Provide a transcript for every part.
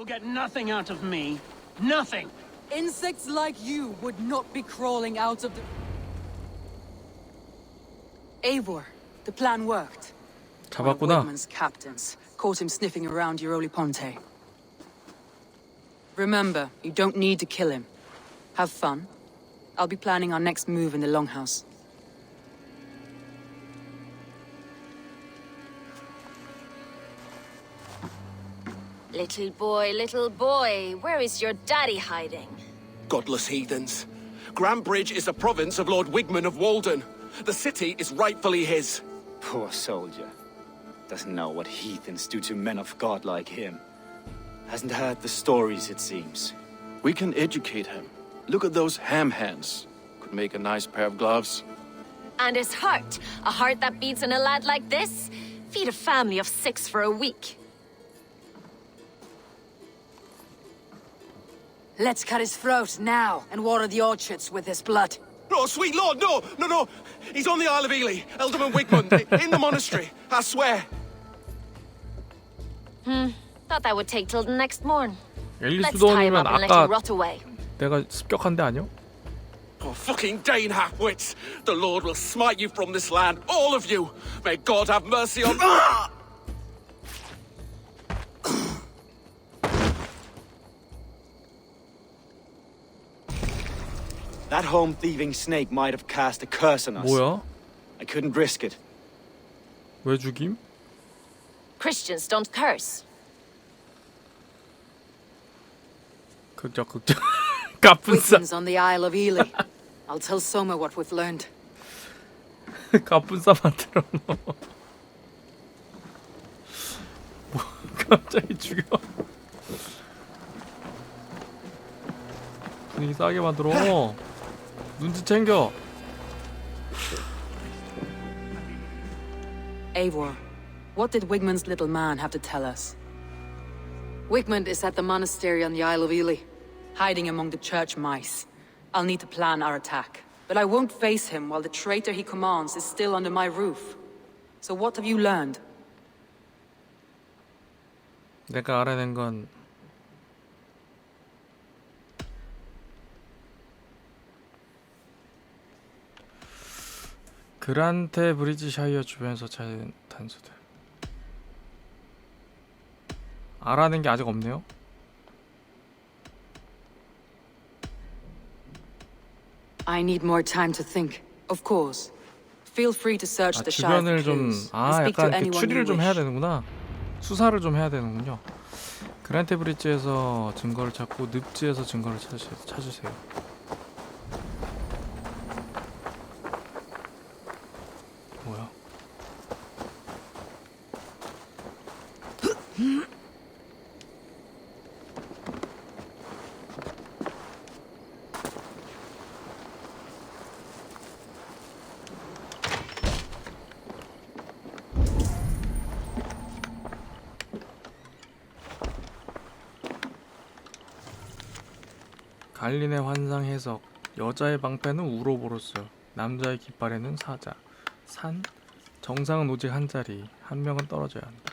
get nothing out of me. Nothing. Insects like you would not be crawling out of the... Eivor, the plan worked. One of 잡았구나. Wigman's captains caught him sniffing around Euroli Ponte. Remember, you don't need to kill him. Have fun. I'll be planning our next move in the Longhouse. Little boy, where is your daddy hiding? Godless heathens. Grambridge is a province of Lord Wigman of Walden. The city is rightfully his. Poor soldier. Doesn't know what heathens do to men of God like him. Hasn't heard the stories, it seems. We can educate him. Look at those ham hands. Could make a nice pair of gloves. And his heart, a heart that beats in a lad like this? Feed a family of 6 for a week. Let's cut his throat now and water the orchards with his blood. Oh, sweet lord, no! He's on the Isle of Ely, Ealdorman Wigmund, in the monastery, I swear. Thought that would take till the next morn. Let's 앨리스도 tie him 아니면 up and let him 아까 rot away. 내가 습격한 데 아니요? Oh, fucking Dane half-wits! The Lord will smite you from this land, all of you! May God have mercy on... That home-thieving snake might have cast a curse on us. 뭐야? I couldn't risk it. 왜 죽임? Christians don't curse. 극적. 가뿐싸. Wigman's on the Isle of Ely. I'll tell Soma what we've learned. 가뿐싸 만들어 놓어. 뭐 갑자기 죽여. 분위기 싸게 만들어. 눈치 챙겨. Eivor, what did Wigman's little man have to tell us? Wigmund is at the monastery on the Isle of Ely, hiding among the church mice. I'll need to plan our attack, but I won't face him while the traitor he commands is still under my roof. So what have you learned? 내가 알아낸 건 그란테 브리지샤이어 주변에서 찾은 단서들. 알아낸 게 아직 없네요. I need more time to think. Of course. Feel free to search the shire 주변을 for 좀 clues and speak to 약간 이렇게 anyone you 추리를 좀 해야 wish. 되는구나. 수사를 좀 해야 되는군요. 그란테 브리지에서 증거를 찾고 늪지에서 증거를 찾으세요. 뭐야? 갈린의 환상 해석. 여자의 방패는 우로보로스, 남자의 깃발에는 사자. 산. 정상은 오직 한 자리. 한 명은 떨어져야 한다.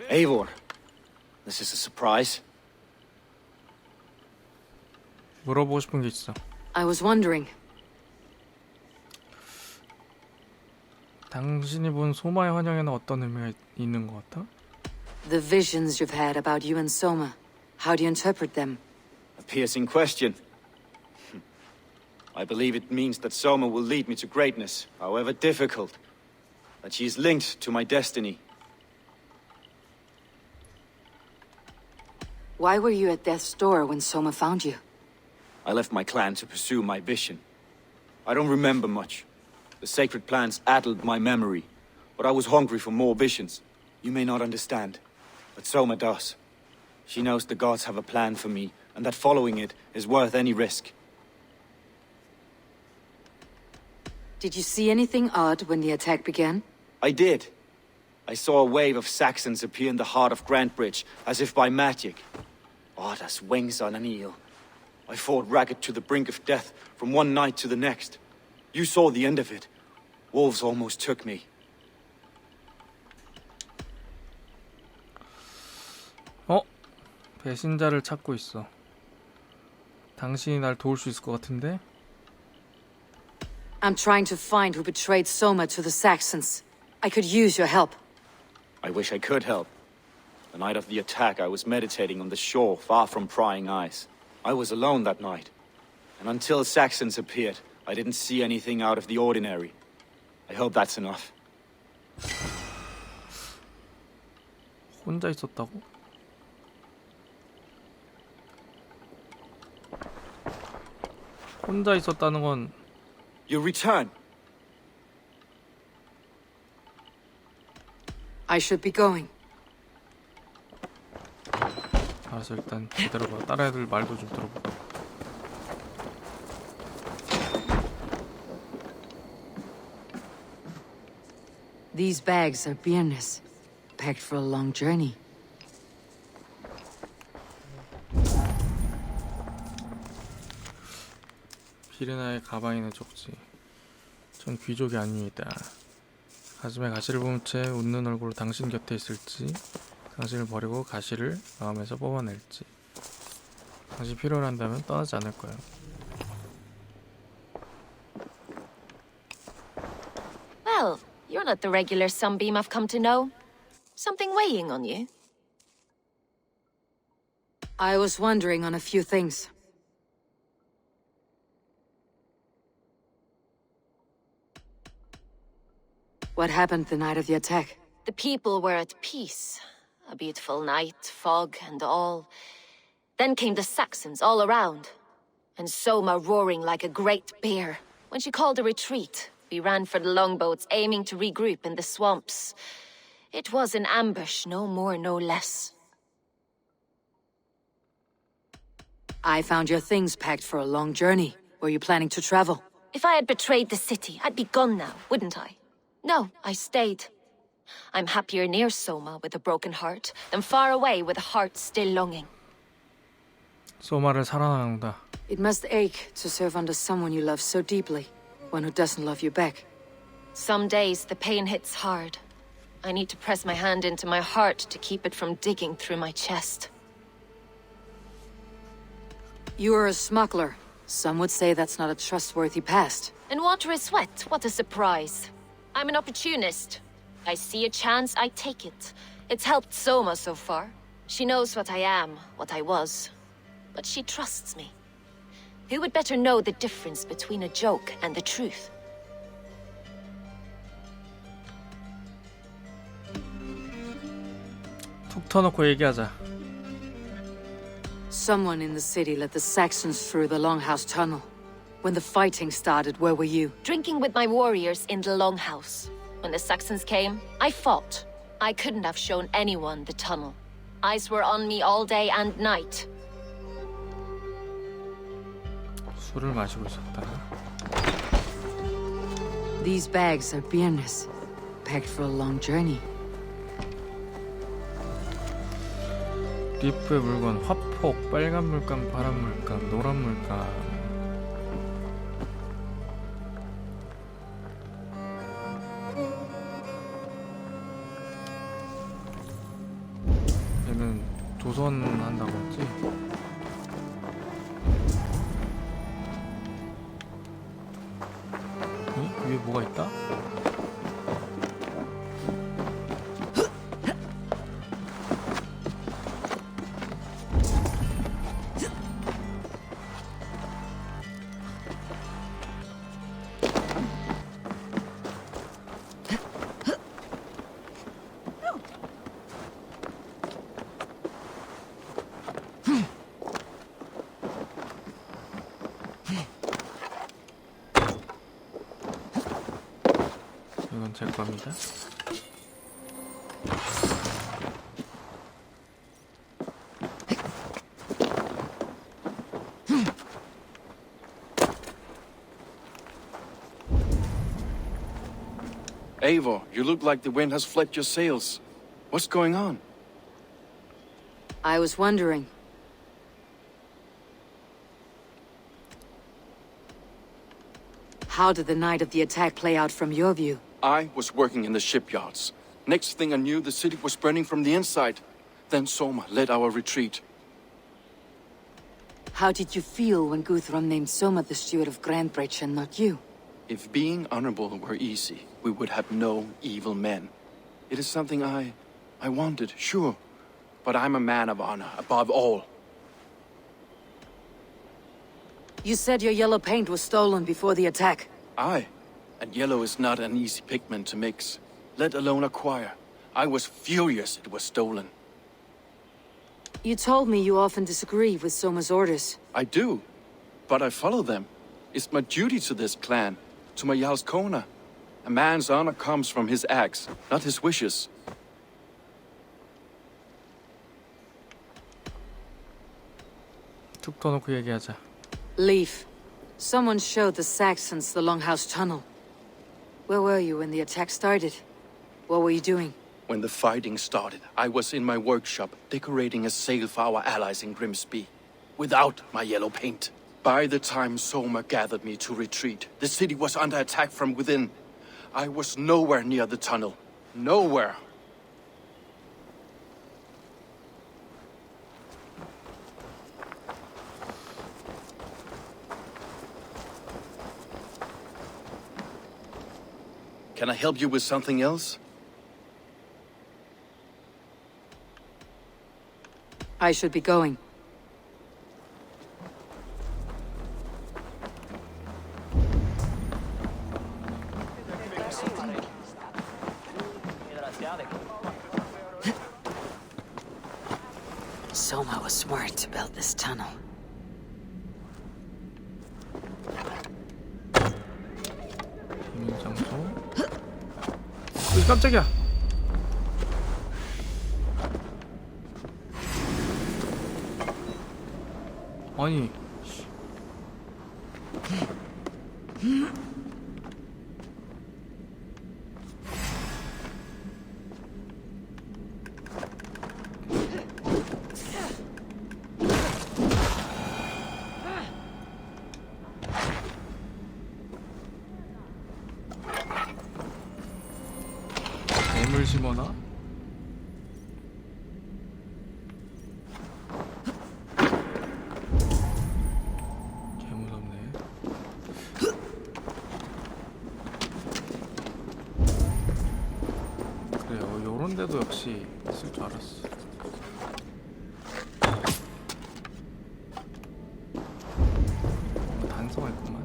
Eivor, this is a surprise. 물어보고 싶은 게 있어. I was wondering. 당신이 본 소마의 환영에는 어떤 의미가 있는 것 같아? The visions you've had about you and Soma. How do you interpret them? A piercing question. I believe it means that Soma will lead me to greatness, however difficult. That she is linked to my destiny. Why were you at death's door when Soma found you? I left my clan to pursue my vision. I don't remember much. The sacred plants addled my memory, but I was hungry for more visions. You may not understand, but Soma does. She knows the gods have a plan for me, and that following it is worth any risk. Did you see anything odd when the attack began? I did. I saw a wave of Saxons appear in the heart of Grantbridge, as if by magic. Oh, that's wings on an eel. I fought ragged to the brink of death from one night to the next. You saw the end of it. Wolves almost took me. 배신자를 찾고 있어. 당신이 날 도울 수 있을 것 같은데? I'm trying to find who betrayed Soma to the Saxons. I could use your help. I wish I could help. The night of the attack, I was meditating on the shore, far from prying eyes. I was alone that night. And until Saxons appeared, I didn't see anything out of the ordinary. I hope that's enough. 혼자 있었다고? 혼자 있었다는 건 You return. I should be going. 알았어, 일단 기다려봐. 다른 애들 말도 좀 들어봐. These bags are beerness, packed for a long journey. 피레나의 가방에는 적지. 전 귀족이 아닙니다. 가슴에 가시를 품은 채 웃는 얼굴로 당신 곁에 있을지, 당신을 버리고 가시를 마음에서 뽑아낼지. 당신 필요로 한다면 떠나지 않을 거예요. Well, you're not the regular sunbeam I've come to know. Something weighing on you? I was wondering on a few things. What happened the night of the attack? The people were at peace. A beautiful night, fog and all. Then came the Saxons all around. And Soma roaring like a great bear. When she called a retreat, we ran for the longboats, aiming to regroup in the swamps. It was an ambush, no more, no less. I found your things packed for a long journey. Were you planning to travel? If I had betrayed the city, I'd be gone now, wouldn't I? No, I stayed. I'm happier near Soma with a broken heart than far away with a heart still longing. 소마를 사랑하는구나. It must ache to serve under someone you love so deeply, one who doesn't love you back. Some days the pain hits hard. I need to press my hand into my heart to keep it from digging through my chest. You are a smuggler. Some would say that's not a trustworthy past. And water is wet, what a surprise. I'm an opportunist. I see a chance, I take it. It's helped Soma so far. She knows what I am, what I was. But she trusts me. Who would better know the difference between a joke and the truth? 툭 터놓고 얘기하자. Someone in the city let the Saxons through the Longhouse tunnel. When the fighting started, where were you? Drinking with my warriors in the Longhouse. When the Saxons came, I fought. I couldn't have shown anyone the tunnel. Eyes were on me all day and night. 술을 마시고 있었다. These bags are beerness, packed for a long journey. 리프의 물건, 화폭, 빨간 물감, 파란 물감, 노란 물감. 얘는 조선한다고 했지? 응? 위에 뭐가 있다? 이건 제 겁니다. Eivor, you look like the wind has flipped your sails. What's going on? I was wondering. How did the night of the attack play out from your view? I was working in the shipyards. Next thing I knew, the city was burning from the inside. Then Soma led our retreat. How did you feel when Guthrum named Soma the steward of Grandbridge and not you? If being honorable were easy, we would have no evil men. It is something I wanted, sure. But I'm a man of honor, above all. You said your yellow paint was stolen before the attack. Aye. And yellow is not an easy pigment to mix, let alone acquire. I was furious it was stolen. You told me you often disagree with Soma's orders. I do, but I follow them. It's my duty to this clan, to my Jarl's Kona. A man's honor comes from his acts, not his wishes. 툭 터놓고 얘기하자. Leaf. Someone showed the Saxons the Longhouse Tunnel. Where were you when the attack started? What were you doing? When the fighting started, I was in my workshop decorating a sail for our allies in Grimsby, without my yellow paint. By the time Soma gathered me to retreat, the city was under attack from within. I was nowhere near the tunnel. Nowhere. Can I help you with something else? I should be going. Soma was smart to build this tunnel. 비밀 장소. 깜짝이야. 아니. 뱀을 심어놔? 개무섭네. 그래요, 요런 데도 역시 있을 줄 알았어. 단서가 있구만.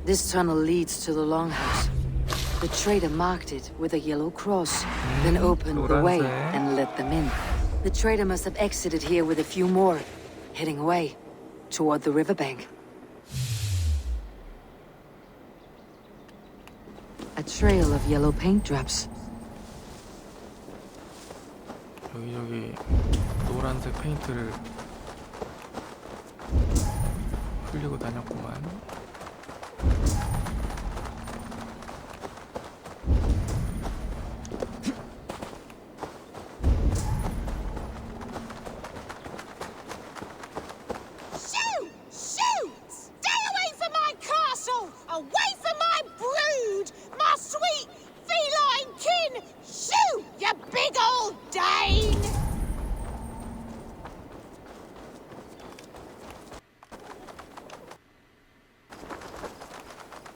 This tunnel leads to the Longhouse. The trader marked it with a yellow cross, then opened the way and let them in. The trader must have exited here with a few more, heading away toward the riverbank. A trail of yellow paint drops. 여기저기 노란색 페인트를 흘리고 다녔구만.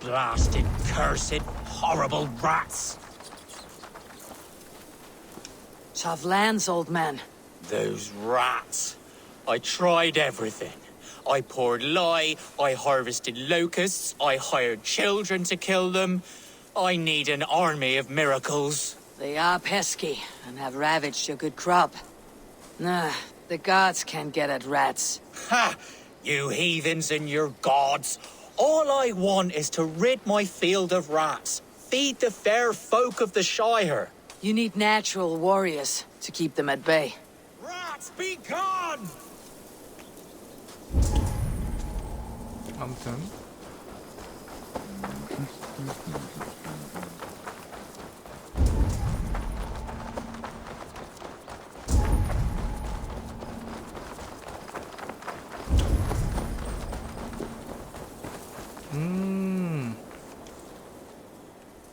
Blasted, cursed, horrible rats! Tough lands, old man. Those rats. I tried everything. I poured lye, I harvested locusts, I hired children to kill them. I need an army of miracles. They are pesky and have ravaged your good crop. Nah, the gods can't get at rats. Ha! You heathens and your gods. All I want is to rid my field of rats. Feed the fair folk of the Shire. You need natural warriors to keep them at bay. Rats, be gone! 아무튼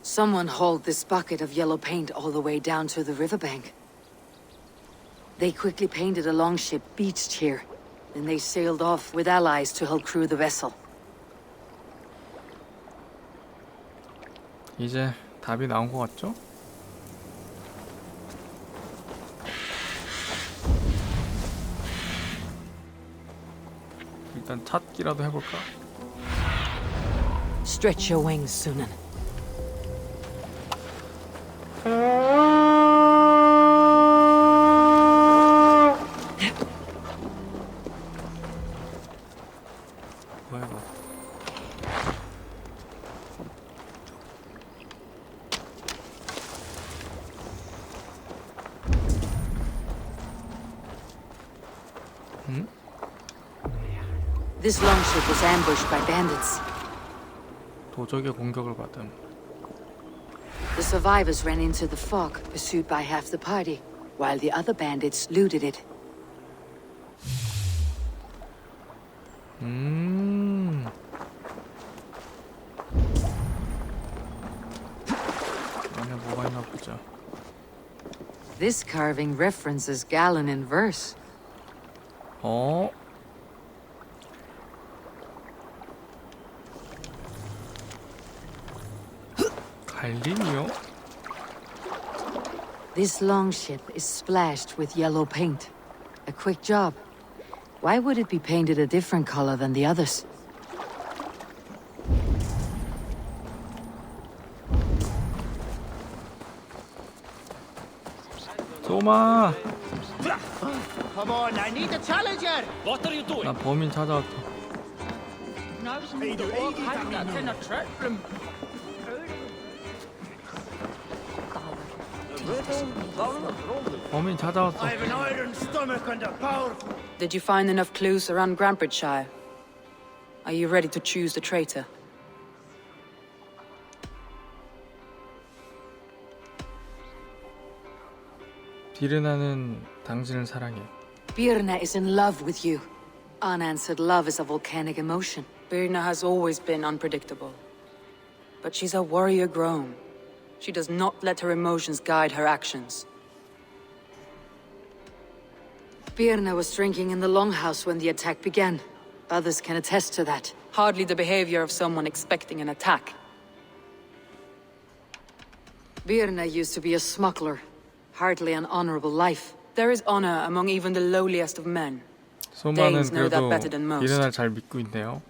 Someone hauled this bucket of yellow paint all the way down to the riverbank. They quickly painted a longship beached here. Then they sailed off with allies to help crew the vessel. 이제 답이 나온 것 같죠? 일단 찾기라도 해볼까? Stretch your wings, Sunan. 뭐야 이거? This longship was ambushed by bandits. 도적의 공격을 받음. The survivors ran into the fog, pursued by half the party, while the other bandits looted it. 안에 뭐가 있나 보자. This carving references Galen in verse. 어? 갈림이요? This longship is splashed with yellow paint. A quick job. Why would it be painted a different color than the others? 소마! Come on, I need a challenger! What are you doing? 나 범인 찾아왔어. 범인 찾아왔어. I have an iron stomach and a powerful... Did you find enough clues around Grantbridgeshire? Are you ready to choose the traitor? 비르나는 당신을 사랑해. Birna is in love with you. Unanswered love is a volcanic emotion. Birna has always been unpredictable. But she's a warrior grown. She does not let her emotions guide her actions. Birna was drinking in the longhouse when the attack began. Others can attest to that. Hardly the behavior of someone expecting an attack. Birna used to be a smuggler. Hardly an honorable life. There is honor among even the lowliest of men. 소마는 know that 그래도 better than most. 비르나를 잘 믿고 있네요.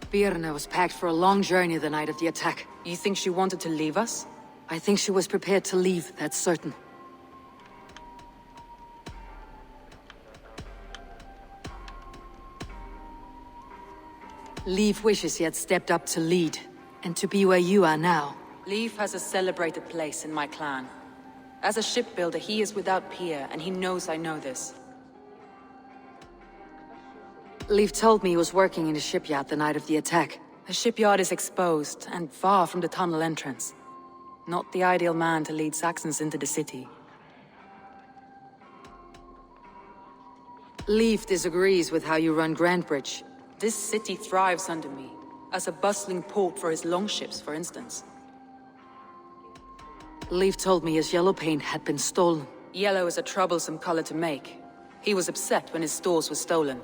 Birna was packed for a long journey the night of the attack. You think she wanted to leave us? I think she was prepared to leave, that's certain. Leaf wishes he had stepped up to lead, and to be where you are now. Leaf has a celebrated place in my clan. As a shipbuilder, he is without peer, and he knows I know this. Leaf told me he was working in a shipyard the night of the attack. The shipyard is exposed, and far from the tunnel entrance. Not the ideal man to lead Saxons into the city. Leaf disagrees with how you run Grantbridge. This city thrives under me, as a bustling port for his longships, for instance. Leaf told me his yellow paint had been stolen. Yellow is a troublesome color to make. He was upset when his stores were stolen.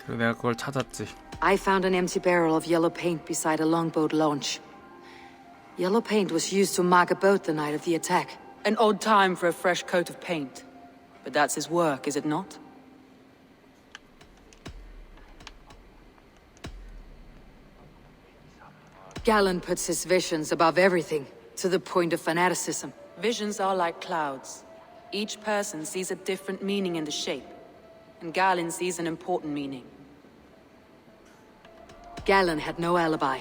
그리고 내가 그걸 찾았지. I found an empty barrel of yellow paint beside a longboat launch. Yellow paint was used to mark a boat the night of the attack. An odd time for a fresh coat of paint. But that's his work, is it not? Galen puts his visions above everything, to the point of fanaticism. Visions are like clouds. Each person sees a different meaning in the shape, and Galen sees an important meaning. Galen had no alibi.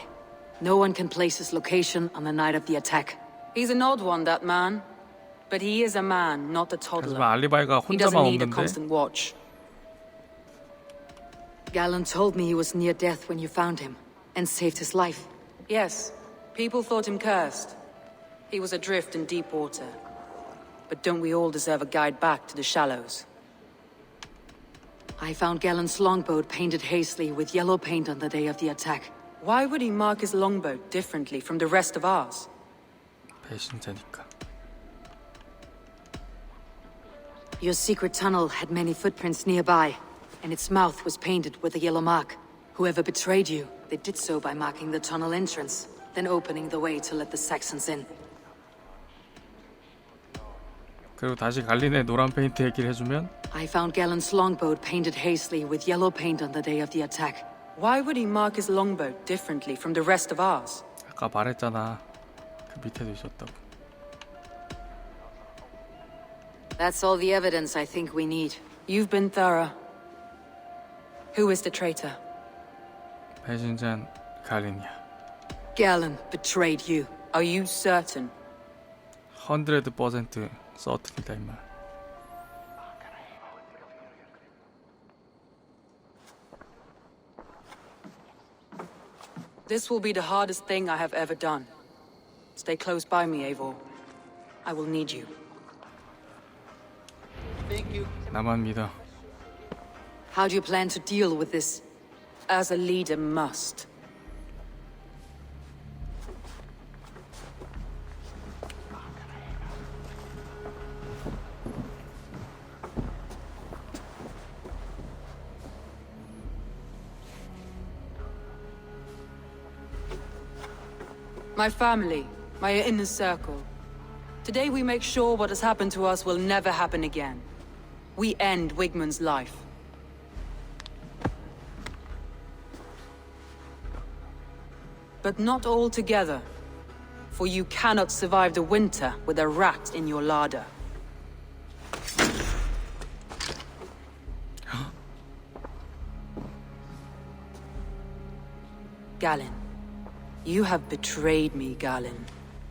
No one can place his location on the night of the attack. He's an odd one, that man. But he is a man, not a toddler. 하지만 알리바이가 He doesn't 혼자만 need a 없는데 constant watch. Galen told me he was near death when you found him, and saved his life. Yes, people thought him cursed. He was adrift in deep water. But don't we all deserve a guide back to the shallows? I found Galen's longboat painted hastily with yellow paint on the day of the attack. Why would he mark his longboat differently from the rest of ours? 배신자니까. Your secret tunnel had many footprints nearby, and its mouth was painted with a yellow mark. Whoever betrayed you, they did so by marking the tunnel entrance, then opening the way to let the Saxons in. 그리고 다시 갈린의 노란 페인트 얘기를 해주면 I found Galen's longboat painted hastily with yellow paint on the day of the attack. Why would he mark his longboat differently from the rest of ours? 아까 말했잖아. 그 밑에도 있었다고. That's all the evidence I think we need. You've been thorough. Who is the traitor? 배신자는 갈린이야. Galen betrayed you. Are you certain? 100% 서튼이다 임마. This will be the hardest thing I have ever done. Stay close by me, Eivor. I will need you. 나만 믿어. How do you plan to deal with this? As a leader must. My family, my inner circle. Today we make sure what has happened to us will never happen again. We end Wigmund's life. But not all together. For you cannot survive the winter with a rat in your larder. Galen. You have betrayed me, Galen.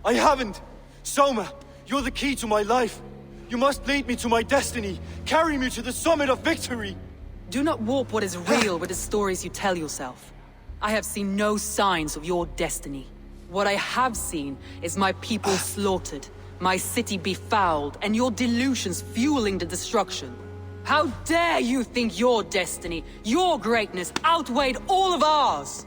I haven't! Soma, you're the key to my life. You must lead me to my destiny. Carry me to the summit of victory. Do not warp what is real with the stories you tell yourself. I have seen no signs of your destiny. What I have seen is my people slaughtered, my city befouled, and your delusions fueling the destruction. How dare you think your destiny, your greatness, outweighed all of ours?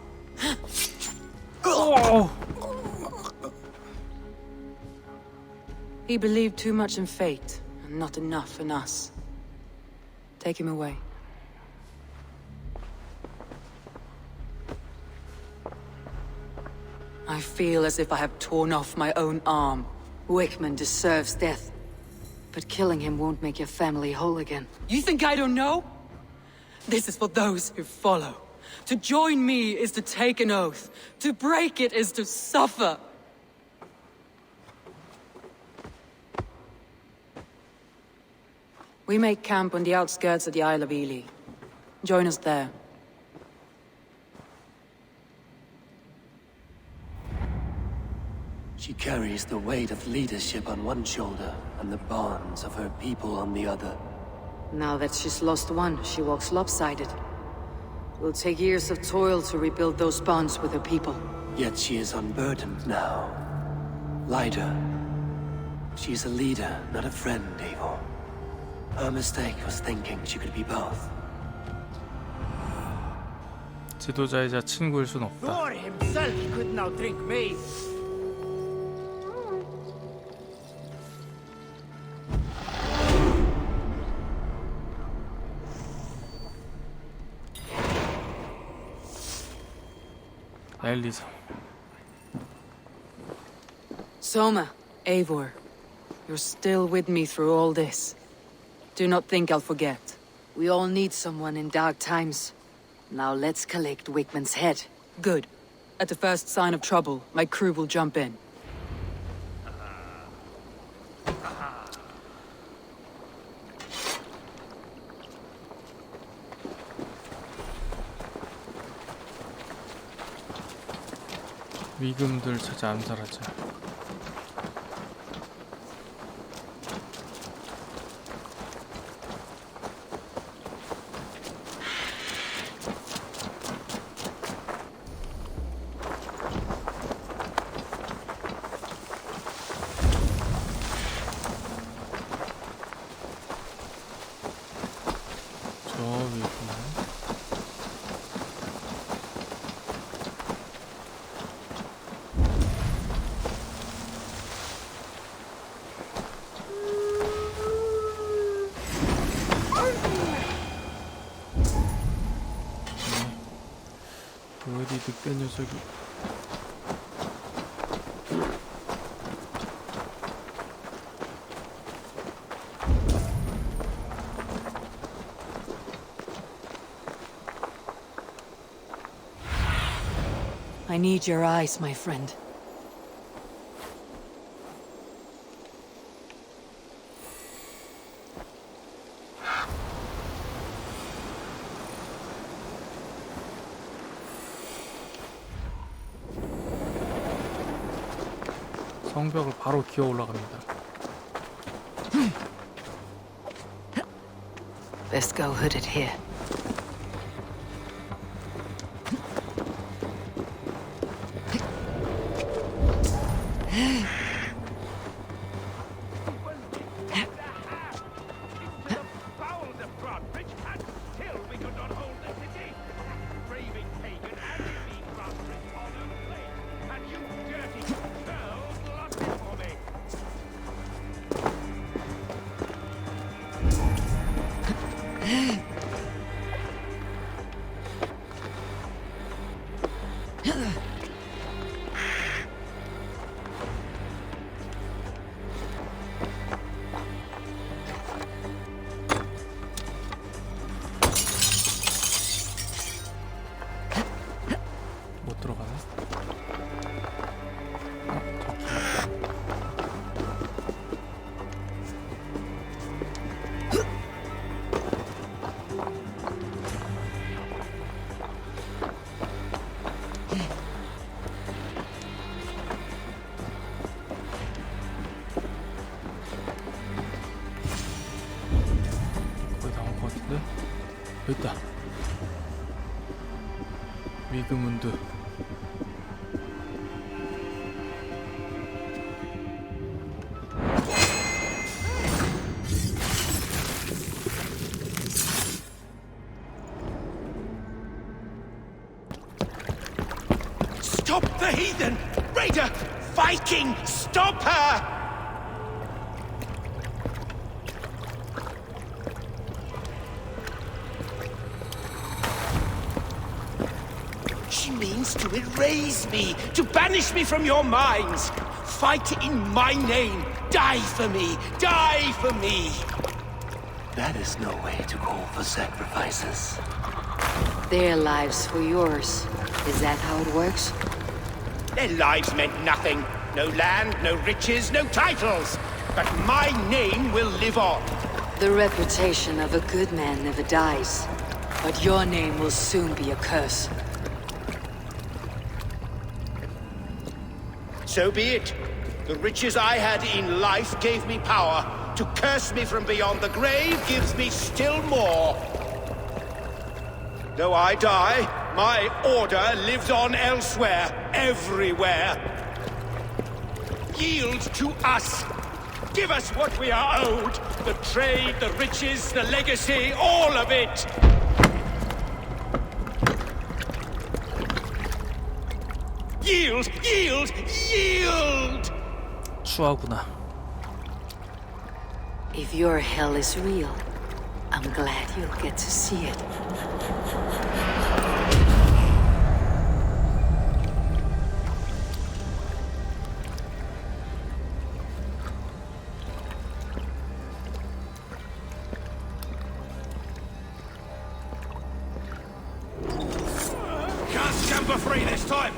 He believed too much in fate, and not enough in us. Take him away. I feel as if I have torn off my own arm. Wickman deserves death. But killing him won't make your family whole again. You think I don't know? This is for those who follow. To join me is to take an oath. To break it is to suffer. We make camp on the outskirts of the Isle of Ely. Join us there. She carries the weight of leadership on one shoulder and the bonds of her people on the other. Now that she's lost one, she walks lopsided. It will take years of toil to rebuild those bonds with her people. Yet she is unburdened now. Lighter. She's a leader, not a friend, Eivor. Her mistake was thinking she could be both. 지도자이자 친구일 순 없다. Thor himself couldn't outdrink me. 엘리사. Soma, Eivor, you're still with me through all this. Do not think I'll forget. We all need someone in dark times. Now let's collect Wickman's head. Good. At the first sign of trouble, my crew will jump in. 위금들 찾아 암살하자. 늑대 녀석이. I need your eyes, my friend. 성벽을 바로 기어 올라갑니다. Best go hooded here. 못 들어가네. 거의 다 온 것 같은데? 여기 있다. 위그문드. Stop the heathen! Raider! Viking! Stop her! She means to erase me, to banish me from your minds. Fight in my name. Die for me. Die for me. That is no way to call for sacrifices. Their lives for yours. Is that how it works? Their lives meant nothing. No land, no riches, no titles. But my name will live on. The reputation of a good man never dies. But your name will soon be a curse. So be it. The riches I had in life gave me power. To curse me from beyond the grave gives me still more. Though I die, my order lives on elsewhere, everywhere. Yield to us. Give us what we are owed. The trade, the riches, the legacy, all of it. Yield, yield, yield! 추하구나. If your hell is real, I'm glad you'll get to see it. Can't scamper free this time.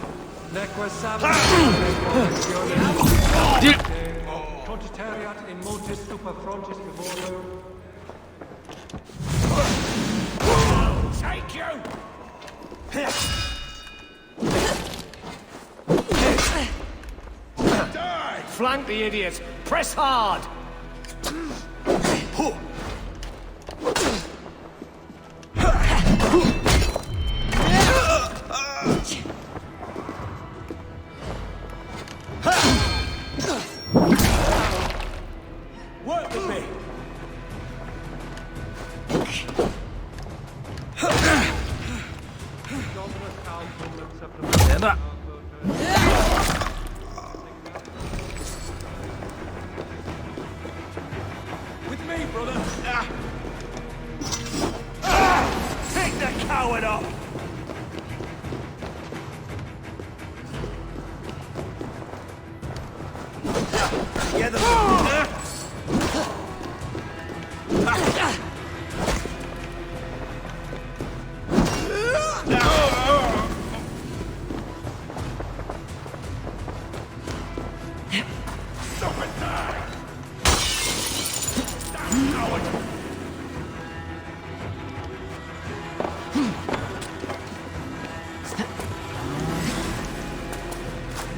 Take you! Die! Flank the idiot! Press hard! Work with me! 내놔. With me, brother! Take the coward off!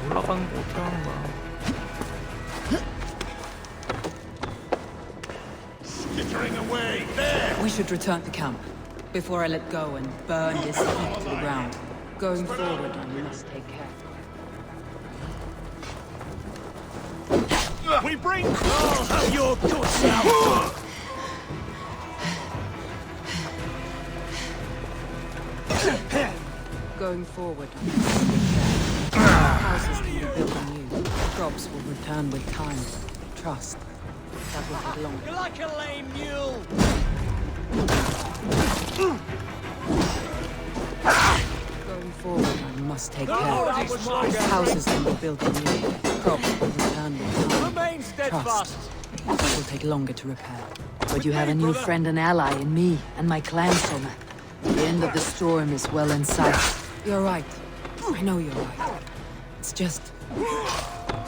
올라가는 거 어떻게 하는 거야? We should return to camp before I let go and burn this heap to the ground. Going forward, I must take care. We bring all of your goods now. Going forward, I must take care. Houses can be built anew. Crops will return with time. Trust. That will take longer. You're like a lame mule. Going forward, I must take care. Houses can be built anew. Crops will return with time. Remain steadfast. Trust. That will take longer to repair. But you have a new friend and ally in me and my clan, Soma. The end of the storm is well in sight. You're right. I know you're right. It's just...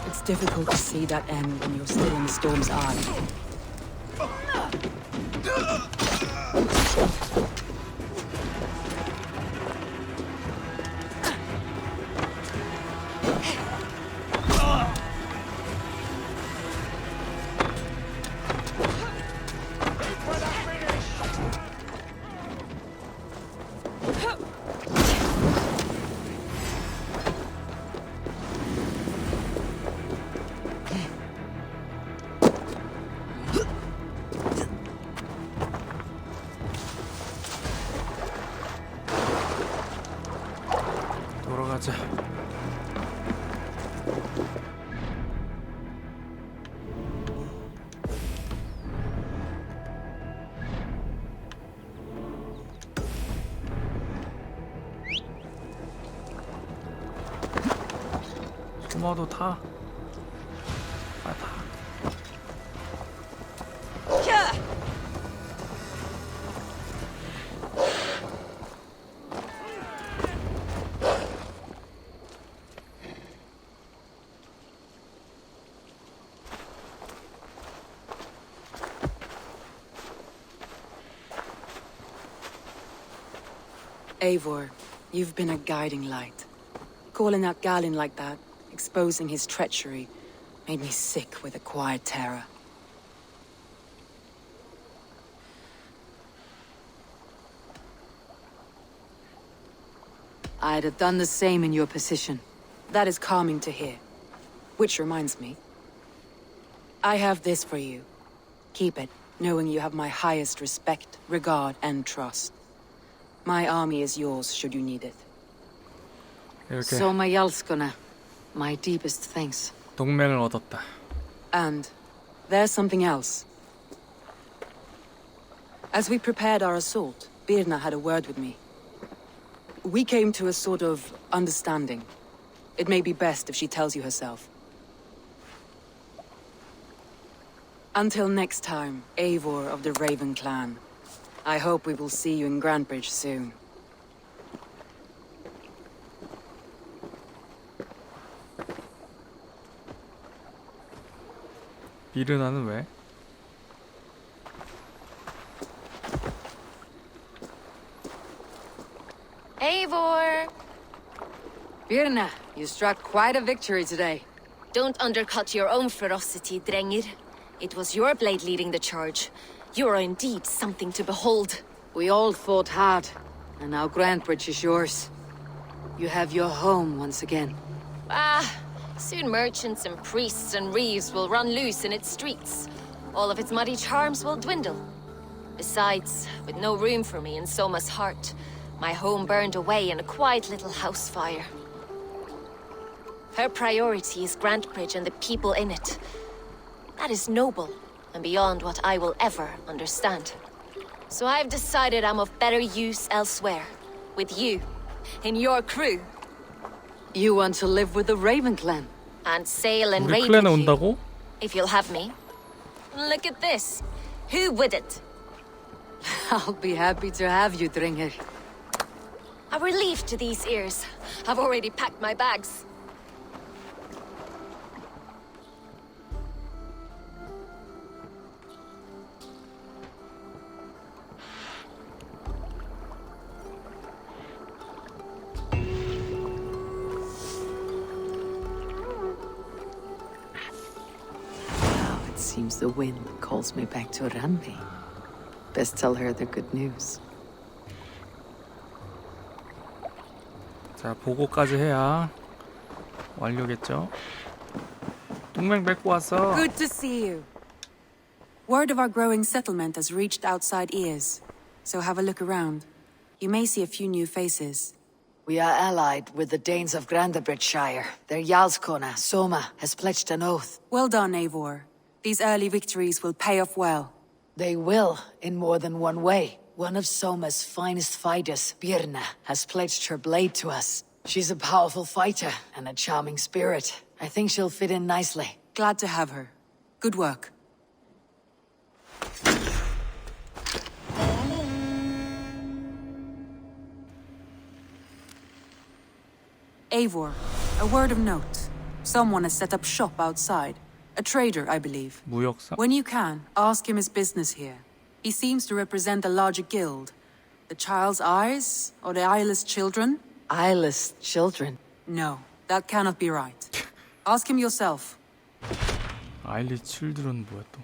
It's difficult to see that end when you're still in the storm's eye. 돌아가자. 소마도 타. 아, 타. Eivor, you've been a guiding light. Calling out Galin like that, exposing his treachery, made me sick with a quiet terror. I'd have done the same in your position. That is calming to hear. Which reminds me. I have this for you. Keep it, knowing you have my highest respect, regard, and trust. My army is yours, should you need it. 이렇게 Soma Yalskona, my deepest thanks. 동맹을 얻었다. And there's something else. As we prepared our assault, Birna had a word with me. We came to a sort of understanding. It may be best if she tells you herself. Until next time, Eivor of the Raven clan. I hope we will see you in Grantebridge soon. 비르나는 왜? Eivor! Birna, you struck quite a victory today. Don't undercut your own ferocity, Drengir. It was your blade leading the charge. You are indeed something to behold. We all fought hard, and now Grantebridge is yours. You have your home once again. Soon merchants and priests and reeves will run loose in its streets. All of its muddy charms will dwindle. Besides, with no room for me in Soma's heart, my home burned away in a quiet little house fire. Her priority is Grantebridge and the people in it. That is noble, and beyond what I will ever understand. So I've decided I'm of better use elsewhere. With you, in your crew. You want to live with the Raven clan? And sail and 우리 raid 클랜에 with you. 온다고? if you'll have me. Look at this. Who would it? I'll be happy to have you, Dringer. A relief to these ears. I've already packed my bags. Seems the wind calls me back to Ranvi. Best tell her the good news. 자, 보고까지 해야 완료겠죠? 동맹 뵙고 왔어. Good to see you. Word of our growing settlement has reached outside ears, so have a look around. You may see a few new faces. We are allied with the Danes of Grandabridgeshire. Their Jarlskona, Soma, has pledged an oath. Well done, Eivor. These early victories will pay off well. They will, in more than one way. One of Soma's finest fighters, Birna, has pledged her blade to us. She's a powerful fighter and a charming spirit. I think she'll fit in nicely. Glad to have her. Good work. Eivor, a word of note. Someone has set up shop outside. A trader, I believe. 무역사. When you can, ask him his business here. He seems to represent the larger guild. The child's eyes? Or the eyeless children? Eyeless children? No, that cannot be right. Ask him yourself. 아일리 칠드런 뭐야 또?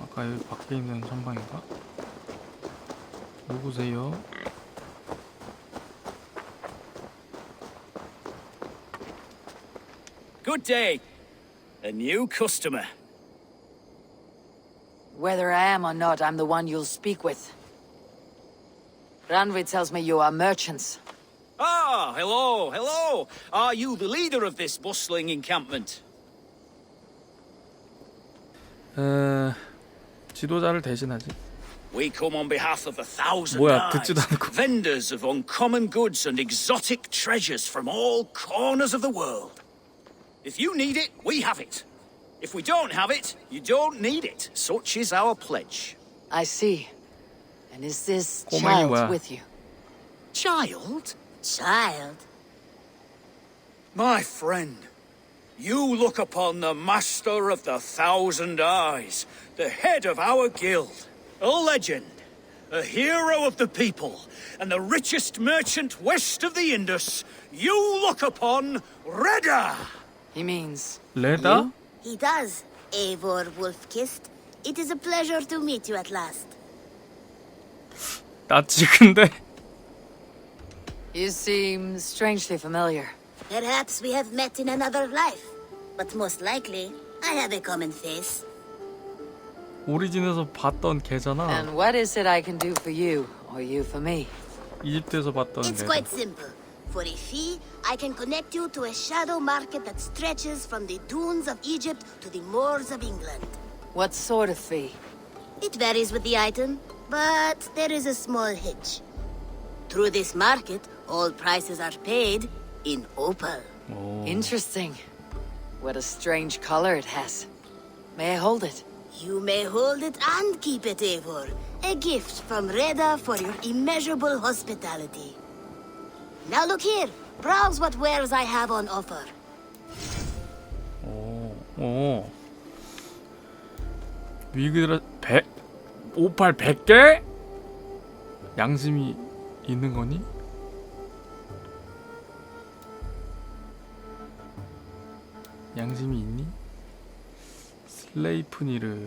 아까 여기 밖에 있는 선방인가? 누구세요? Good day. A new customer. Whether I am or not, I'm the one you'll speak with. Ranvi tells me you are merchants. Ah, hello, hello. Are you the leader of this bustling encampment? 지도자를 대신하지. We come on behalf of 1,000 뭐야, eyes, 듣지도 않고. vendors of uncommon goods and exotic treasures from all corners of the world. If you need it, we have it. If we don't have it, you don't need it. Such is our pledge. I see. And is this 꼬맹이 child 뭐야? with you? Child? Child? My friend, you look upon the master of the 1,000 eyes, the head of our guild, a legend, a hero of the people, and the richest merchant west of the Indus. You look upon Reda! He means... 레다? He does, Eivor Wolf-Kissed. It is a pleasure to meet you at last. 낯이 근데 You seem strangely familiar. Perhaps we have met in another life, but most likely, I have a common face. 오리진에서 봤던 걔잖아. And what is it I can do for you, or you for me? 이집트에서 봤던 It's 걔. quite simple. For a fee, I can connect you to a shadow market that stretches from the dunes of Egypt to the moors of England. What sort of fee? It varies with the item, but there is a small hitch. Through this market, all prices are paid in opal. Interesting. What a strange color it has. May I hold it? You may hold it and keep it, Eivor. A gift from Reda for your immeasurable hospitality. Now look here. Browse what wares I have on offer. 오. 위그라 100 58 100개? 양심이 있는 거니? 양심이 있니? 슬레이프니르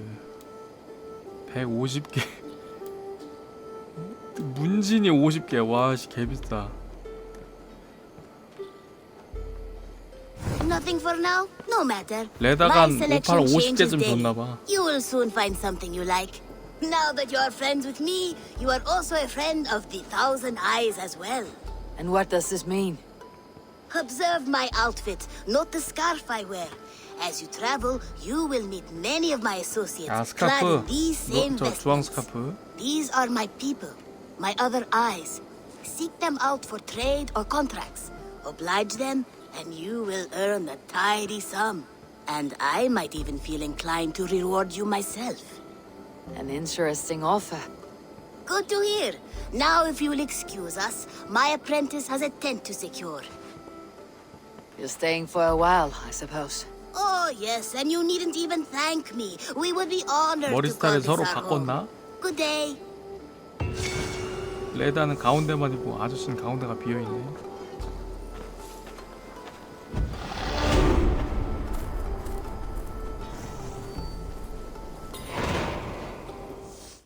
150개. 문진이 50개. 와, 씨, 개비싸. Nothing for now? No matter. 레다가 My 한 selection 58 changes50개쯤 daily. 줬나봐. You will soon find something you like. Now that you are friends with me, you are also a friend of the 1,000 Eyes as well. And what does this mean? Observe my outfit, not the scarf I wear. As you travel, you will meet many of my associates 아, clad in 스카프. these same 저 주황 vestments. 스카프. These are my people, my other eyes. Seek them out for trade or contracts. Oblige them, and you will earn a tidy sum. And I might even feel inclined to reward you myself. An interesting offer. Good to hear. Now, if you will excuse us, my apprentice has a tent to secure. You're staying for a while, I suppose. Oh, yes, and you needn't even thank me. We would be honored 머리 to call 스타일 this 서로 our home. 바꿨나? Good day. 레다는 가운데만 있고 아저씨는 가운데가 비어있네.